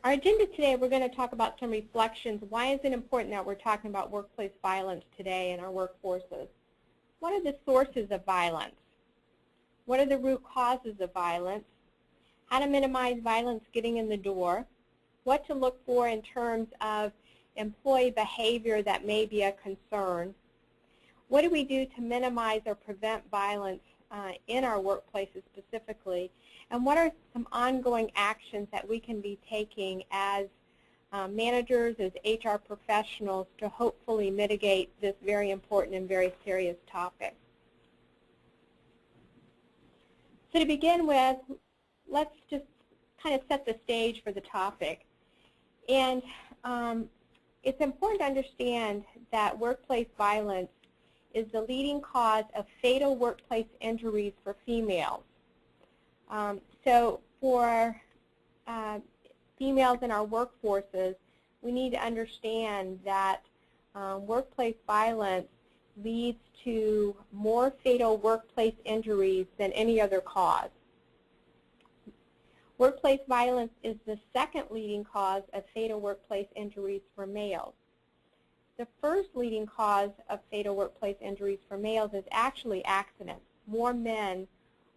Our agenda today, we're going to talk about some reflections. Why is it important that we're talking about workplace violence today in our workforces? What are the sources of violence? What are the root causes of violence? How to minimize violence getting in the door? What to look for in terms of employee behavior that may be a concern? What do we do to minimize or prevent violence in our workplaces specifically? And what are some ongoing actions that we can be taking as managers, as HR professionals to hopefully mitigate this very important and very serious topic? So to begin with, let's just kind of set the stage for the topic. And it's important to understand that workplace violence is the leading cause of fatal workplace injuries for females. So for females in our workforces, we need to understand that workplace violence leads to more fatal workplace injuries than any other cause. Workplace violence is the second leading cause of fatal workplace injuries for males. The first leading cause of fatal workplace injuries for males is actually accidents. More men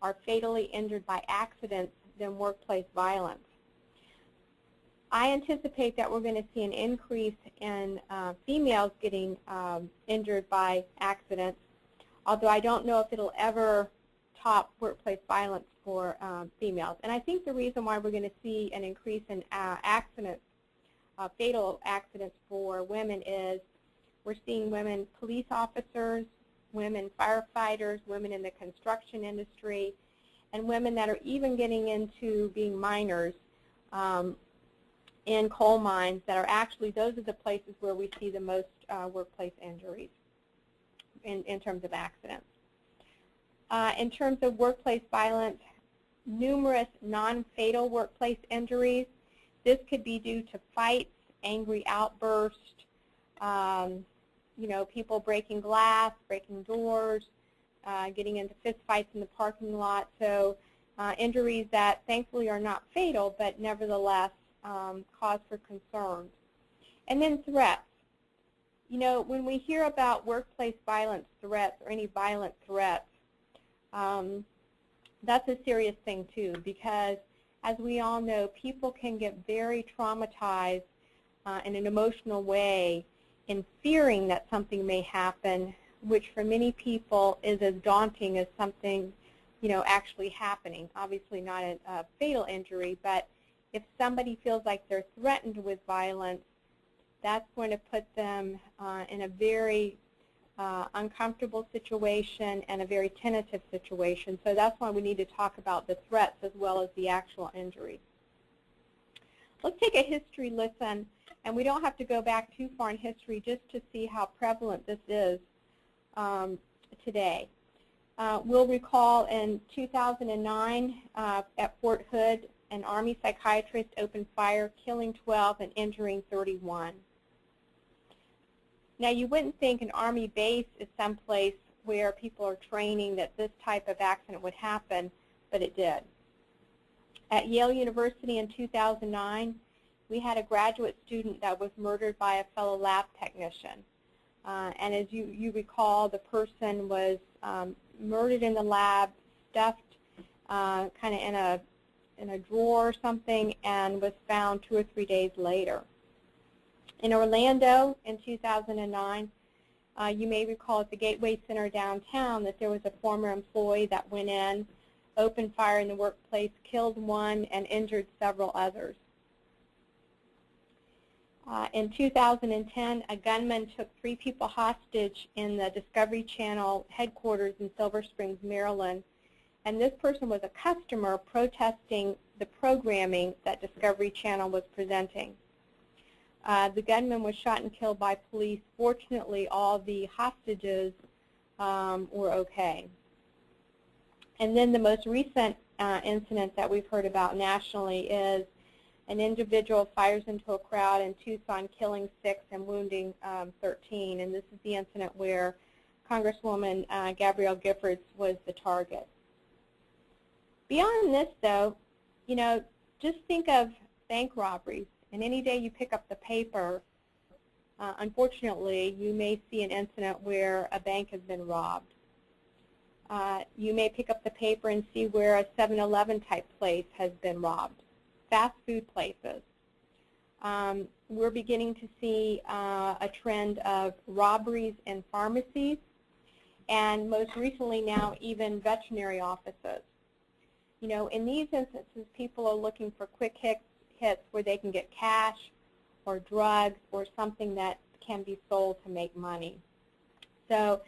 are fatally injured by accidents than workplace violence. I anticipate that we're going to see an increase in females getting injured by accidents, although I don't know if it'll ever top workplace violence for females. And I think the reason why we're going to see an increase in accidents, fatal accidents for women is we're seeing women police officers, women firefighters, women in the construction industry, and women that are even getting into being miners in coal mines that are actually, those are the places where we see the most workplace injuries in terms of accidents. In terms of workplace violence, numerous non-fatal workplace injuries. This could be due to fights, angry outbursts, you know, people breaking glass, breaking doors, getting into fist fights in the parking lot. So injuries that thankfully are not fatal, but nevertheless cause for concerns. And then threats. You know, when we hear about workplace violence threats or any violent threats, that's a serious thing too, because as we all know, people can get very traumatized in an emotional way in fearing that something may happen, which for many people is as daunting as something, you know, actually happening. Obviously not a fatal injury, but if somebody feels like they're threatened with violence, that's going to put them in a very uncomfortable situation and a very tentative situation. So that's why we need to talk about the threats as well as the actual injury. Let's take a history lesson, and we don't have to go back too far in history just to see how prevalent this is today. We'll recall in 2009 at Fort Hood, an Army psychiatrist opened fire, killing 12 and injuring 31. Now, you wouldn't think an Army base is someplace where people are training that this type of accident would happen, but it did. At Yale University in 2009, we had a graduate student that was murdered by a fellow lab technician. And as you recall, the person was murdered in the lab, stuffed kind of in a drawer or something, and was found 2 or 3 days later. In Orlando in 2009, you may recall at the Gateway Center downtown that there was a former employee that went in, opened fire in the workplace, killed one, and injured several others. In 2010, a gunman took 3 people hostage in the Discovery Channel headquarters in Silver Springs, Maryland, and this person was a customer protesting the programming that Discovery Channel was presenting. The gunman was shot and killed by police. Fortunately, all the hostages were okay. And then the most recent incident that we've heard about nationally is an individual fires into a crowd in Tucson, killing 6 and wounding 13. And this is the incident where Congresswoman Gabrielle Giffords was the target. Beyond this, though, you know, just think of bank robberies. And any day you pick up the paper, unfortunately, you may see an incident where a bank has been robbed. You may pick up the paper and see where a 7-Eleven type place has been robbed, fast food places. We're beginning to see a trend of robberies in pharmacies, and most recently now even veterinary offices. You know, in these instances, people are looking for quick hits where they can get cash or drugs or something that can be sold to make money. So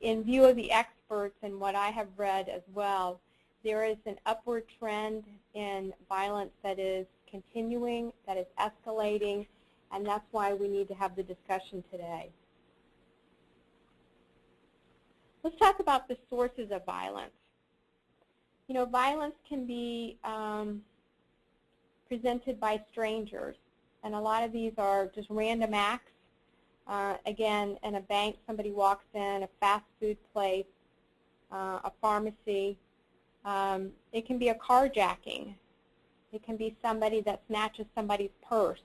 in view of the experts and what I have read as well, there is an upward trend in violence that is continuing, that is escalating, and that's why we need to have the discussion today. Let's talk about the sources of violence. You know, violence can be presented by strangers, and a lot of these are just random acts. Again, in a bank, somebody walks in, a fast food place, a pharmacy. It can be a carjacking. It can be somebody that snatches somebody's purse.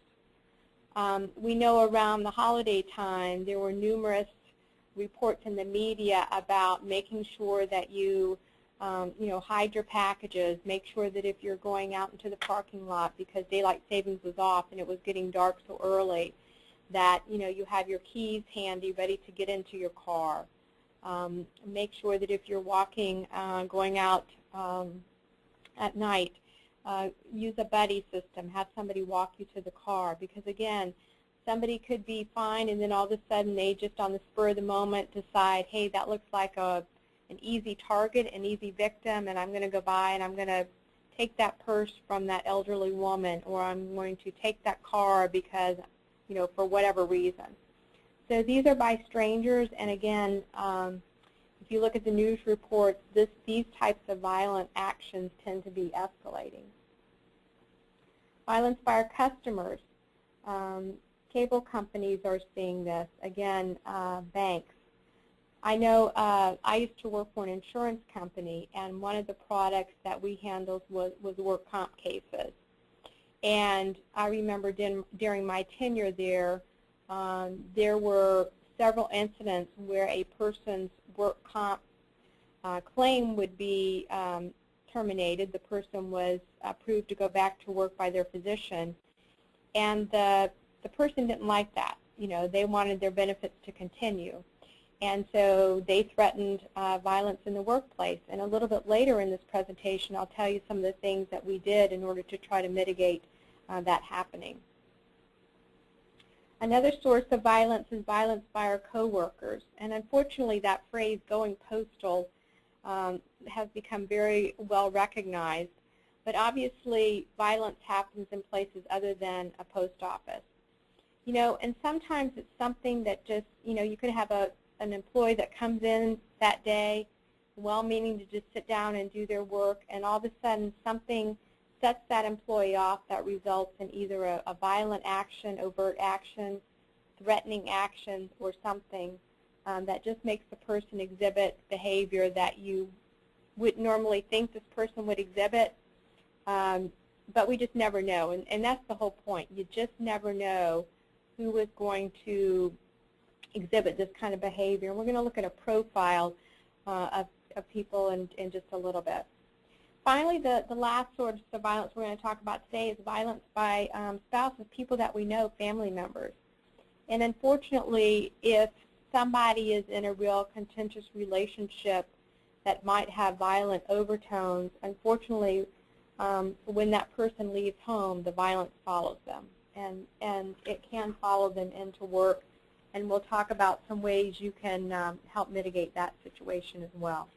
We know around the holiday time there were numerous reports in the media about making sure that you hide your packages, make sure that if you're going out into the parking lot because daylight savings was off and it was getting dark so early, that you have your keys handy, ready to get into your car. Make sure that if you're walking, going out at night, use a buddy system. Have somebody walk you to the car, because again, somebody could be fine and then all of a sudden they just on the spur of the moment decide, hey, that looks like an easy target, an easy victim, and I'm going to go by and I'm going to take that purse from that elderly woman, or I'm going to take that car because, for whatever reason. So these are by strangers, and again, if you look at the news reports, these types of violent actions tend to be escalating. Violence by our customers. Cable companies are seeing this. Again, banks. I know I used to work for an insurance company, and one of the products that we handled was work comp cases. And I remember during my tenure there, there were several incidents where a person's work comp claim would be terminated. The person was approved to go back to work by their physician, and the person didn't like that. They wanted their benefits to continue. And so they threatened violence in the workplace. And a little bit later in this presentation, I'll tell you some of the things that we did in order to try to mitigate that happening. Another source of violence is violence by our coworkers. And unfortunately, that phrase, going postal, has become very well recognized. But obviously, violence happens in places other than a post office. And sometimes it's something that just, you could have an employee that comes in that day, well-meaning to just sit down and do their work, and all of a sudden something sets that employee off that results in either a violent action, overt action, threatening action, or something that just makes the person exhibit behavior that you would normally think this person would exhibit, but we just never know. And that's the whole point. You just never know who is going to exhibit this kind of behavior. And we're going to look at a profile of people in just a little bit. Finally, the last source of violence we're going to talk about today is violence by spouses, people that we know, family members. And unfortunately, if somebody is in a real contentious relationship that might have violent overtones, unfortunately, when that person leaves home, the violence follows them. And it can follow them into work. And we'll talk about some ways you can help mitigate that situation as well.